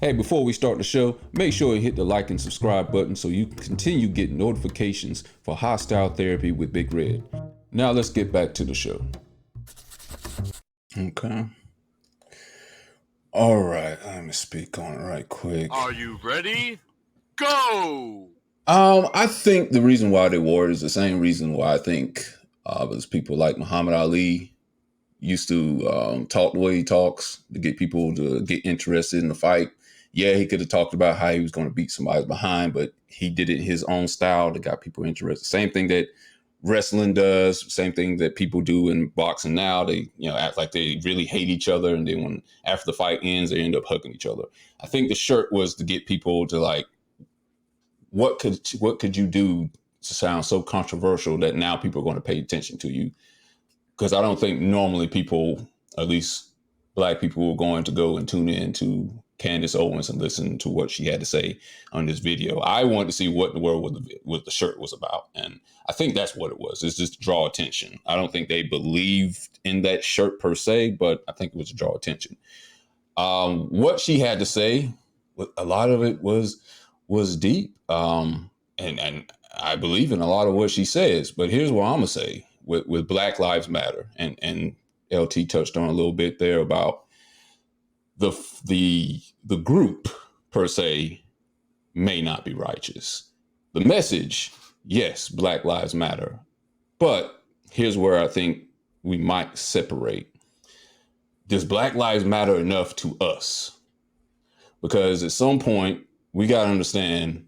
Hey, before we start the show, make sure you hit the like and subscribe button so you continue getting notifications for Hostile Therapy with Big Red. Now let's get back to the show. Okay. All right, let me speak on it right quick. Are you ready? Go! I think the reason why they wore it is the same reason why I think there's people like Muhammad Ali used to talk the way he talks to get people to get interested in the fight. Yeah, he could have talked about how he was going to beat somebody behind, but he did it his own style that got people interested. Same thing that wrestling does, same thing that people do in boxing now. They, act like they really hate each other, and then when after the fight ends, they end up hugging each other. I think the shirt was to get people to like, what could you do to sound so controversial that now people are going to pay attention to you? Because I don't think normally people, at least Black people, were going to go and tune in to Candance Owens and listen to what she had to say on this video. I wanted to see what in the world what the shirt was about. And I think that's what it was. It's just to draw attention. I don't think they believed in that shirt per se, but I think it was to draw attention. What she had to say, a lot of it was deep. And I believe in a lot of what she says. But here's what I'm going to say. With Black Lives Matter, and LT touched on a little bit there about the group per se may not be righteous. The message, yes, Black Lives Matter, but here's where I think we might separate. Does Black Lives matter enough to us? Because at some point we got to understand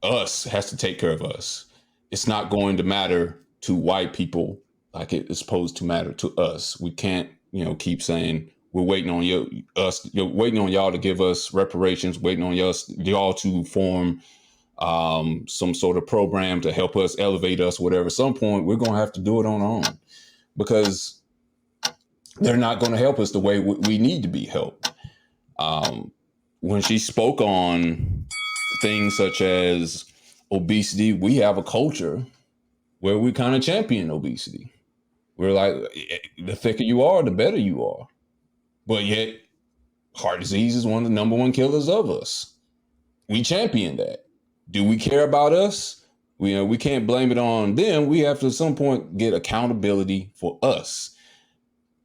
us has to take care of us. It's not going to matter to white people like it is supposed to matter to us. We can't, keep saying we're waiting on you're waiting on y'all to give us reparations, waiting on y'all to form some sort of program to help us, elevate us, whatever. At some point, we're going to have to do it on our own because they're not going to help us the way we need to be helped. When she spoke on things such as obesity, we have a culture where we kind of champion obesity. We're like, the thicker you are, the better you are. But yet, heart disease is one of the number one killers of us. We champion that. Do we care about us? We can't blame it on them. We have to at some point get accountability for us.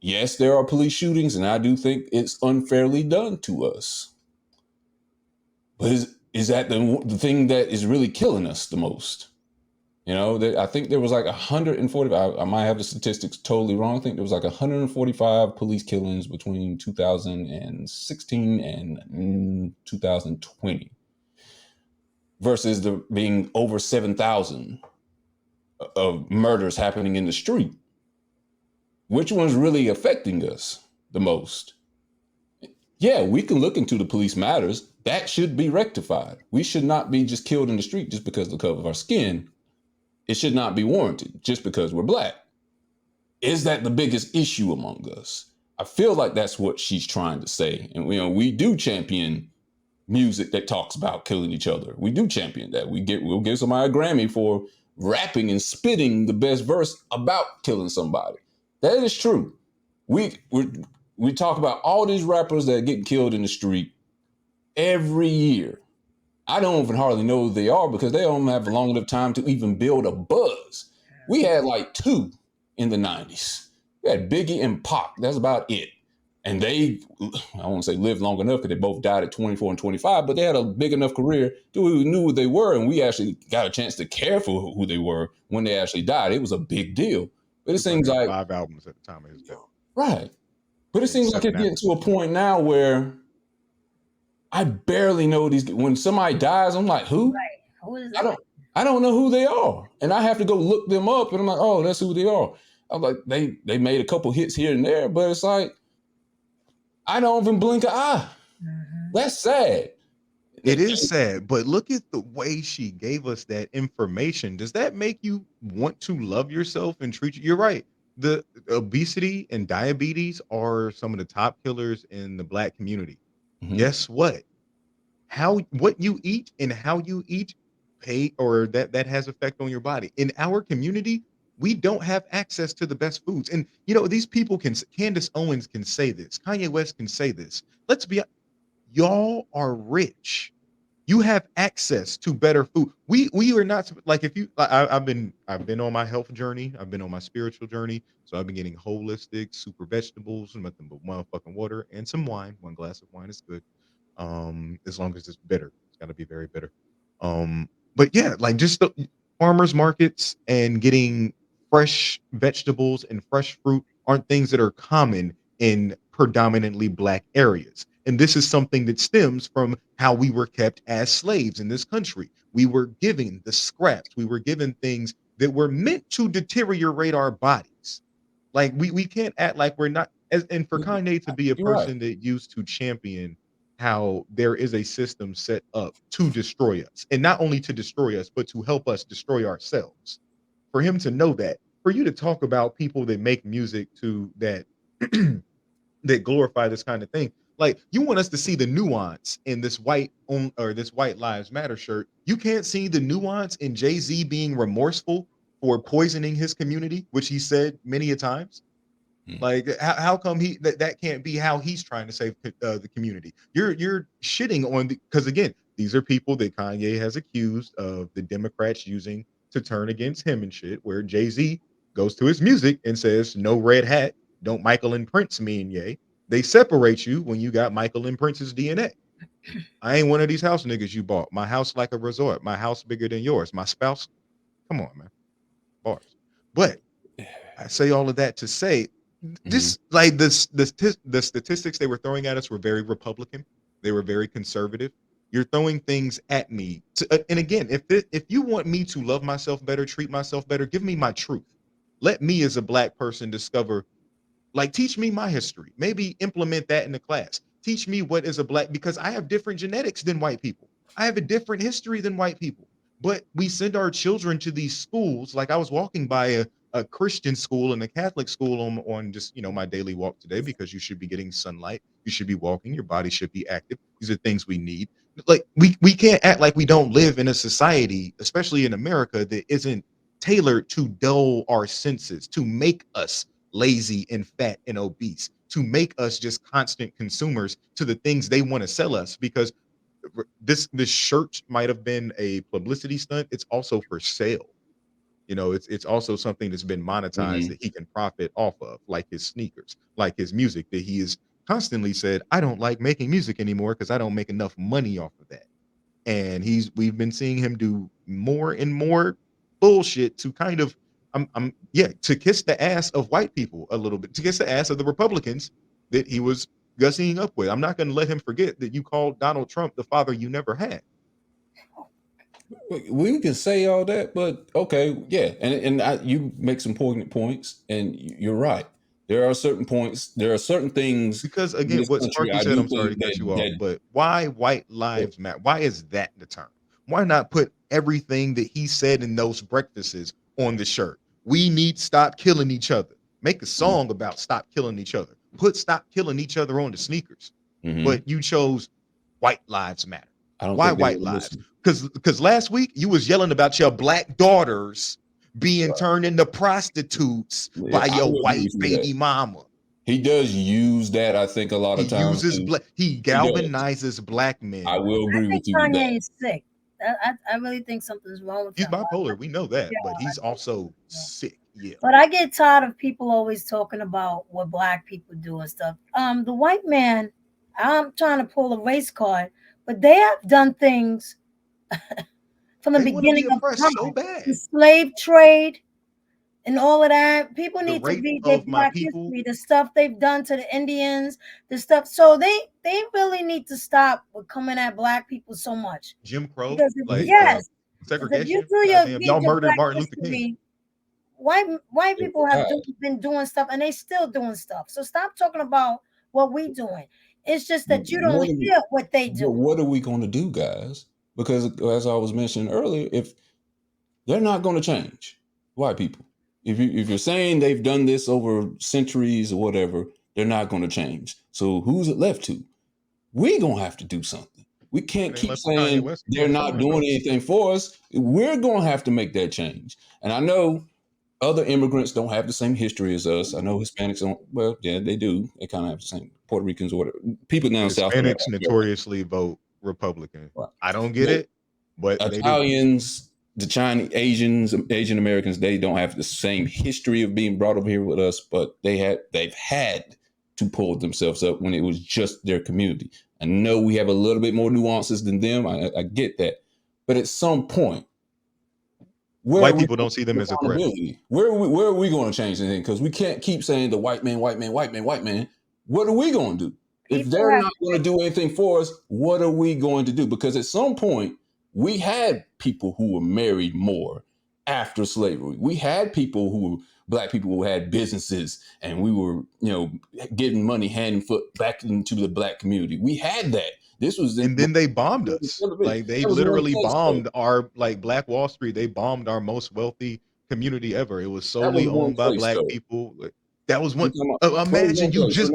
Yes, there are police shootings, and I do think it's unfairly done to us. But is that the thing that is really killing us the most? I think there was like 140. I might have the statistics totally wrong. I think there was like 145 police killings between 2016 and 2020 versus there being over 7,000 of murders happening in the street. Which one's really affecting us the most? Yeah, we can look into the police matters. That should be rectified. We should not be just killed in the street just because of the color of our skin. It should not be warranted just because we're Black. Is that the biggest issue among us? I feel like that's what she's trying to say. And we do champion music that talks about killing each other. We do champion that. We'll give somebody a Grammy for rapping and spitting the best verse about killing somebody. That is true. We talk about all these rappers that get killed in the street every year. I don't even hardly know who they are because they don't have long enough time to even build a buzz. We had like two in the 90s. We had Biggie and Pac. That's about it. And they, I won't say lived long enough because they both died at 24 and 25, but they had a big enough career that we knew who they were, and we actually got a chance to care for who they were when they actually died. It was a big deal. But it seems like 5 albums at the time of his death. Right. But it seems like it's getting to a point now where I barely know these. When somebody dies, I'm like, who? Right. Who is that? I don't know who they are. And I have to go look them up. And I'm like, oh, that's who they are. I'm like, they made a couple hits here and there, but it's like, I don't even blink an eye. Mm-hmm. That's sad. It is sad, but look at the way she gave us that information. Does that make you want to love yourself and treat you? You're right. The obesity and diabetes are some of the top killers in the Black community. Mm-hmm. Guess what? What you eat and how you eat that has effect on your body. In our community, we don't have access to the best foods. And these people Candace Owens can say this, Kanye West can say this. Y'all are rich. You have access to better food. We are not like if you I've been on my health journey. I've been on my spiritual journey. So I've been getting holistic, super vegetables, nothing but motherfucking water and some wine. One glass of wine is good. As long as it's bitter. It's got to be very bitter. But yeah, like just the farmers markets and getting fresh vegetables and fresh fruit aren't things that are common in predominantly black areas. And this is something that stems from how we were kept as slaves in this country. We were given the scraps, we were given things that were meant to deteriorate our bodies. Like we can't act like we're not as and for Kanye to be a You're right. person that used to champion how there is a system set up to destroy us. And not only to destroy us, but to help us destroy ourselves. For him to know that, for you to talk about people that make music to that that glorify this kind of thing. Like you want us to see the nuance in this white on or this white lives matter shirt. You can't see the nuance in Jay-Z being remorseful for poisoning his community, which he said many a times. Mm. Like how come that can't be how he's trying to save the community? You're shitting on because again, these are people that Kanye has accused of the Democrats using to turn against him and shit. Where Jay Z goes to his music and says, "No red hat, don't Michael and Prince mean yay." They separate you when you got Michael and Prince's DNA. I ain't one of these house niggas you bought. My house like a resort. My house bigger than yours. My spouse. Come on, man. Bars. But I say all of that to say Mhm. this like the statistics they were throwing at us were very Republican. They were very conservative. You're throwing things at me. And again, if you want me to love myself better, treat myself better, give me my truth. Let me as a black person discover like, teach me my history. Maybe implement that in the class. Teach me what is a black because I have different genetics than white people. I have a different history than white people. But we send our children to these schools. Like I was walking by a Christian school and a Catholic school on just my daily walk today because you should be getting sunlight. You should be walking. Your body should be active. These are things we need. Like we can't act like we don't live in a society, especially in America, that isn't tailored to dull our senses, to make us lazy and fat and obese, to make us just constant consumers to the things they want to sell us because this shirt might have been a publicity stunt. It's also for sale. It's also something that's been monetized Mhm. that he can profit off of, like his sneakers, like his music that he has constantly said, I don't like making music anymore because I don't make enough money off of that. And we've been seeing him do more and more bullshit to kind of yeah, to kiss the ass of white people a little bit, to kiss the ass of the Republicans that he was gussying up with. I'm not going to let him forget that you called Donald Trump the father you never had. We can say all that, but okay, yeah, you make some poignant points, and you're right. There are certain points, there are certain things Because in again, this what country. Sparky I said, do I'm sorry to think cut you off, that but why white lives matter? Why is that the term? Why not put everything that he said in those breakfasts on the shirt? We need stop killing each other. Make a song about stop killing each other. Put stop killing each other on the sneakers. mm-hmm. But you chose white lives matter. I don't Why think they white would lives? listen. Because last week you was yelling about your black daughters being turned into prostitutes Yeah, by I your will agree white with you with that. baby mama. He does use that, I think, a lot He of times uses too. black. He He does. galvanizes black I men. will I agree think with you with that. Kanye is sick. I really think something's wrong with He's him. bipolar. We know that, Yeah, but I he's think also so. sick. Yeah. But I get tired of people always talking about what black people do and stuff. The white man, I'm trying to pull a race card, but they have done things from the They want to be beginning of oppressed so time. The bad. slave trade and all of that. People The need to rape read their of my black people, history, the stuff they've done to the Indians, the stuff. So they really need to stop with coming at black people so much. Jim Crow, Because if, like yes, because if you segregation. do your Goddamn, read y'all your murdered black Martin Luther King. history, white It people have died. been doing stuff and they still doing stuff. So stop talking about what we doing. It's just that you don't What are we, hear what they but do. what are we going to do, guys? Because as I was mentioning earlier, if they're not going to change, white people. If you're saying they've done this over centuries or whatever, they're not going to change. So who's it left to? We're gonna have to do something. We can't It ain't keep left to Kanye saying West. He they're can't not save doing himself. anything for us. We're gonna have to make that change. And I know other immigrants don't have the same history as us. I know Hispanics don't. Well, yeah, they do. They kind of have the same Puerto Ricans or whatever, people down in South America. Hispanics notoriously vote Republican. Right. I don't get They- it, but they do. Italians, the Chinese, Asian Americans, they don't have the same history of being brought over here with us, but they've had to pull themselves up when it was just their community. I know we have a little bit more nuances than them. I get that, but at some point, White people don't see them as a threat. Where are we going to change anything? Because we can't keep saying the white man, white man, white man, white man. What are we going to do? If they're not going to do anything for us, what are we going to do? Because at some point, we had people who were married more after slavery. We had black people who had businesses, and we were, getting money hand and foot back into the black community. We had that. And then they bombed us. Like they literally bombed our Black Wall Street. They bombed our most wealthy community ever. It was solely owned by black people. That was one. Imagine you just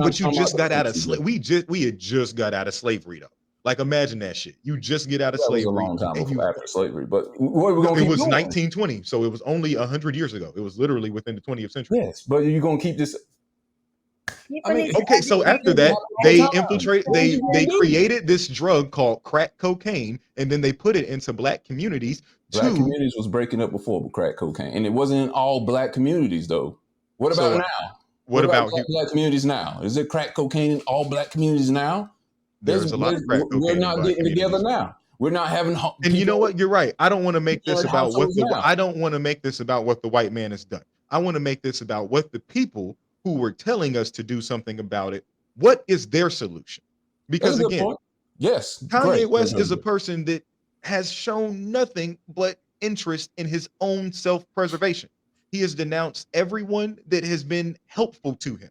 got out of slavery. We had just got out of slavery though. Like imagine that shit. You just get out of slavery. Was a long time after slavery, but what are we going to? It was 1920, so it was only 100 years ago. It was literally within the 20th century. Yes, but you're going to keep this. Okay, so after that, they created this drug called crack cocaine, and then they put it into black communities. Black communities was breaking up before crack cocaine, and it wasn't in all black communities though. What about now? What about black communities now? Is there crack cocaine in all black communities now? There's a lot of crack cocaine. We're not getting together now. We're not having. And you know what? You're right. I don't want to make this about what I don't want to make this about what the white man has done. I want to make this about what the people who were telling us to do something about it. What is their solution? Because again, yes, Kanye West is a person that has shown nothing but interest in his own self-preservation. He has denounced everyone that has been helpful to him.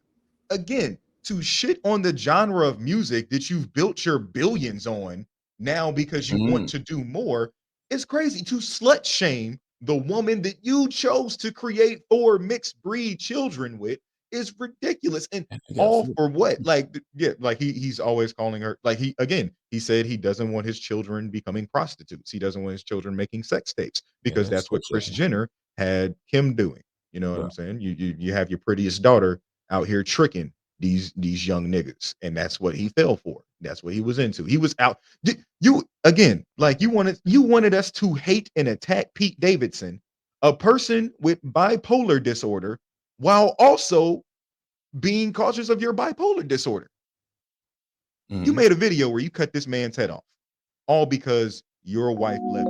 Again, to shit on the genre of music that you've built your billions on now because you want to do more is crazy. To slut shame the woman that you chose to create 4 mixed breed children with is ridiculous. And all for what? He's always calling her, he said he doesn't want his children becoming prostitutes. He doesn't want his children making sex tapes because that's what Kris Jenner had Kim doing. You know what I'm saying? You have your prettiest daughter out here tricking these young niggas, and that's what he fell for. That's what he was into. He was out. You wanted us to hate and attack Pete Davidson, a person with bipolar disorder, while also being cautious of your bipolar disorder. You made a video where you cut this man's head off, all because your wife left